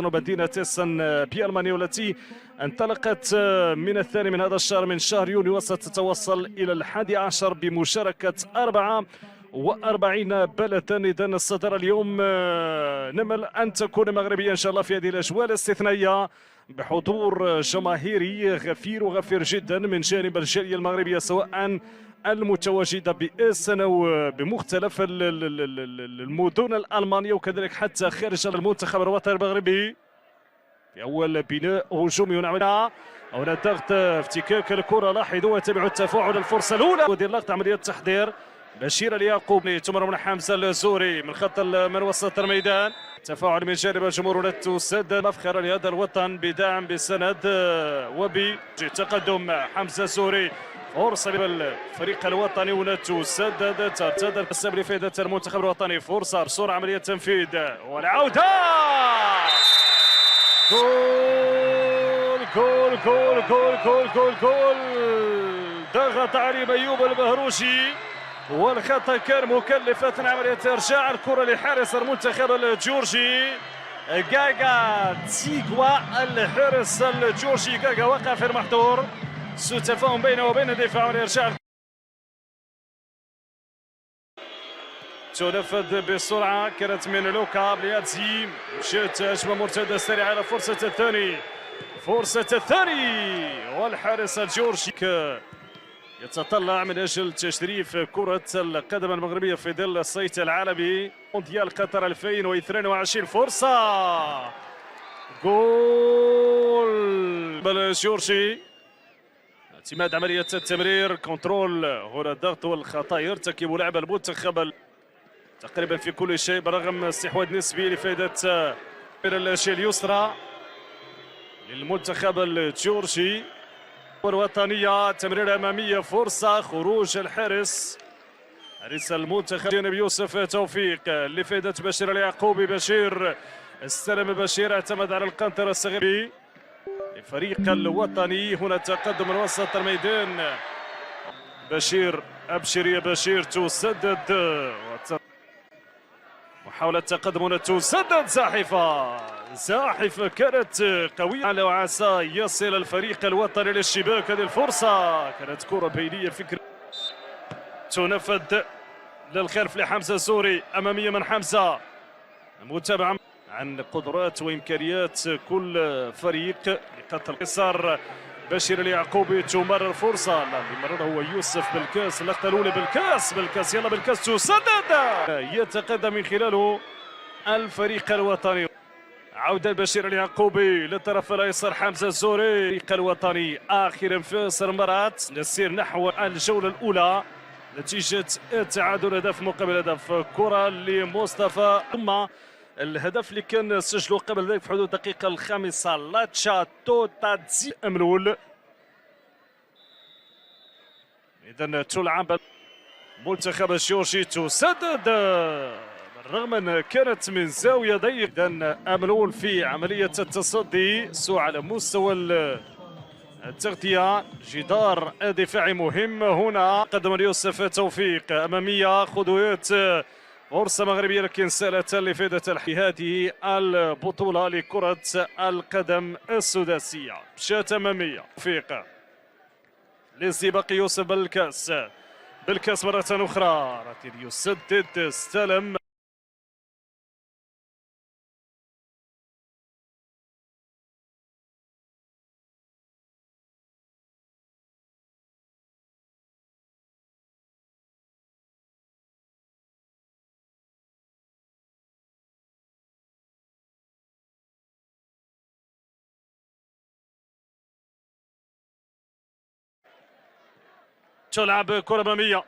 مدينة إسن بألمانيا، والتي انطلقت من الثاني من هذا الشهر من شهر يونيو، وستتوصل إلى 11 بمشاركة 44 بلدا. إذا الصدارة اليوم نمل أن تكون مغربية إن شاء الله في هذه الأجواء الاستثنائية، بحضور جماهيري غفير وغفير جدا من جانب الجالية المغربية، سواء المتواجدة بإسن أو بمختلف المدن الألمانية، وكذلك حتى خارج المنتخب الوطني المغربي. في أول بناء هجومي ونعملها هنا ضغط افتكاك الكرة، لاحظوا وتابعوا التفاعل. الفرصة الأولى ودير لقطة عملية التحضير. بشير اليعقوب تمر من حمزة الزوري من خط من وسط الميدان. تفاعل من جانب الجمهور تسدد، مفخرة لهذا الوطن بدعم بسند تقدم حمزة الزوري. فرصة للفريق الوطني وتسدد ترتدى السبب لفائدة المنتخب الوطني. فرصة بسرعة عملية تنفيذ والعودة. جول جول جول جول جول جول جول. ضغط علي أيوب المهروشي والخطأ كان مكلف أثناء عملية إرجاع الكرة لحارس المنتخب الجورجي غاغا تيغوا. الحارس الجورجي غاغا وقع في المحظور، سوء تفاهم بينه وبين الدفاع والإرجاع. تنفذ بسرعة، كانت من لوكا بلياتزي، مشات هجمة مرتدة سريعة على فرصة الثاني. فرصة الثاني والحارس الجورجي يتطلع من أجل تشريف كرة القدم المغربية في ظل الصيت العالمي مونديال قطر 2022. فرصة جول الجورجي. اعتماد عملية التمرير، كنترول، هنا الضغط والخطأ يرتكب لاعب المنتخب تقريبا في كل شيء، برغم استحواذ نسبي لفائدة الجهة اليسرى للمنتخب الجورجي. الوطنية تمرير أمامية، فرصة خروج الحارس المنتخب جانب يوسف توفيق لفائدة بشير اليعقوبي. بشير استلم، بشير اعتمد على القنطرة الصغيرة لفريق الوطني. هنا تقدم من وسط الميدان. بشير أبشر يا بشير، تسدد محاولة تقدم هنا، تسدد زاحفة كانت قوية على وعسى يصل الفريق الوطني للشباك. هذه الفرصة كانت كرة بينية فكرة تنفذ للخلف لحمزة الزوري، أمامية من حمزة. متابعة عن قدرات وإمكانيات كل فريق لقتل القصر. بشير اليعقوبي تمرر فرصة، لا يمررها هو يوسف بالكاس. اللقطة الأولى بالكاس يلا بالكاس، تسدد يتقدم من خلاله الفريق الوطني. عودة بشير اليعقوبي للطرف الأيسر، حمزة الزوري. الفريق الوطني آخر انفاس المرات، نسير نحو الجولة الأولى. نتيجة التعادل هدف مقابل هدف. كرة لمصطفى، ثم الهدف اللي كان سجله قبل ذلك في حدود الدقيقة الخامسة لاتشا توتاتزي أملول. إذا تلعب منتخب الجورجي، تسدد بالرغم أن كانت من زاوية ضيقة. إذا أملول في عملية التصدي، سوء على مستوى التغطية، جدار دفاعي مهم. هنا قدم يوسف توفيق، أمامية خطوات، فرصة مغربية لكن سالت لفائدة هذه البطولة لكرة القدم السداسية. مشات أمامية توفيق للزباق، يوسف بالكاس مرة أخرى. راتيل يسدد، استلم تلعب كرة أمامية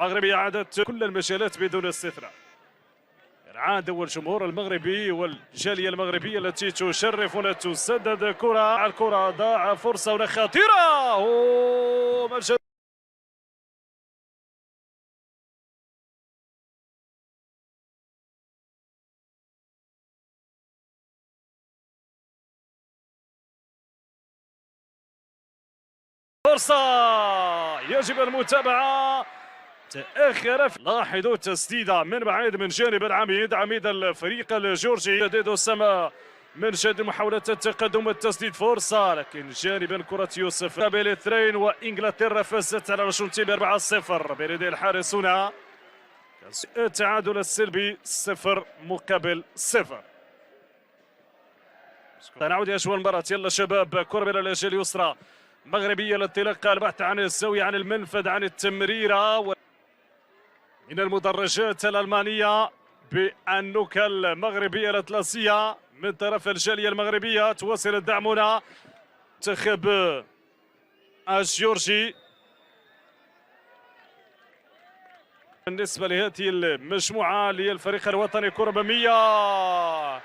مغربية، عادت كل المجالات بدون استثناء. عاد والجمهور المغربي والجالية المغربية التي تشرف. هنا تسدد كرة على الكرة، ضاع فرصة هنا خطيرة. فرصة يجب المتابعة. تأخر، لاحظوا تسديدة من بعيد من جانب عميد الفريق الجورجي. جديد السماء من جديد محاولة التقدم والتسديد، فرصة لكن جانبا كرة يوسف قبل اثنين، وإنجلترا فازت على الأرجنتين 4-0 بين يدي الحارسون. التعادل السلبي 0-0. نعود يا أجواء المباراة. يلا شباب، كرة من الأجهزة اليسرى مغربية للانطلاق، البحث عن الزاوية، عن المنفذ، عن التمريرة من المدرجات الألمانية بالنكهة المغربية الأطلسية من طرف الجالية المغربية. تواصل الدعم هنا منتخب الجورجي بالنسبة لهذه المجموعة للفريق الوطني. كرة أمامية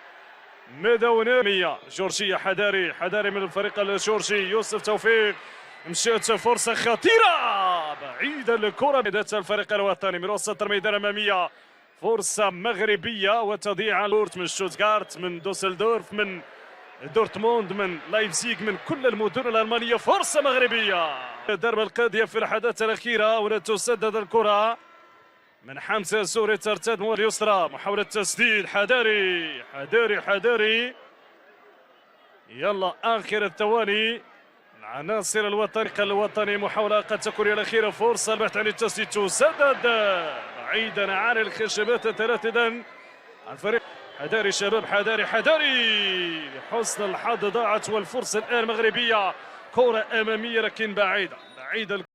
مدونية جورجية، حداري من الفريق الجورجي. يوسف توفيق، مشات فرصة خطيرة بعيدة الكرة بدأت الفريق الوطني من وسط الميدان الأمامية. فرصة مغربية وتضيع لورت من شوتغارت، من دوسلدورف، من دورتموند، من لايبزيغ، من كل المدن الألمانية. فرصة مغربية، ضربة القاضية في اللحظات الأخيرة، ولا تسدد الكرة من حمزة الزهري. ترتد من اليسرى، محاولة تسديد، حداري. يلا آخر الثواني، العناصر الوطني محاولة قد تكون هي الأخيرة. فرصة البحث عن التسديد، تسدد بعيدا عن الخشبات الثلاثة. الفريق حداري شباب، حداري لحسن الحظ ضاعت، والفرصة الآن مغربية. كرة أمامية لكن بعيدة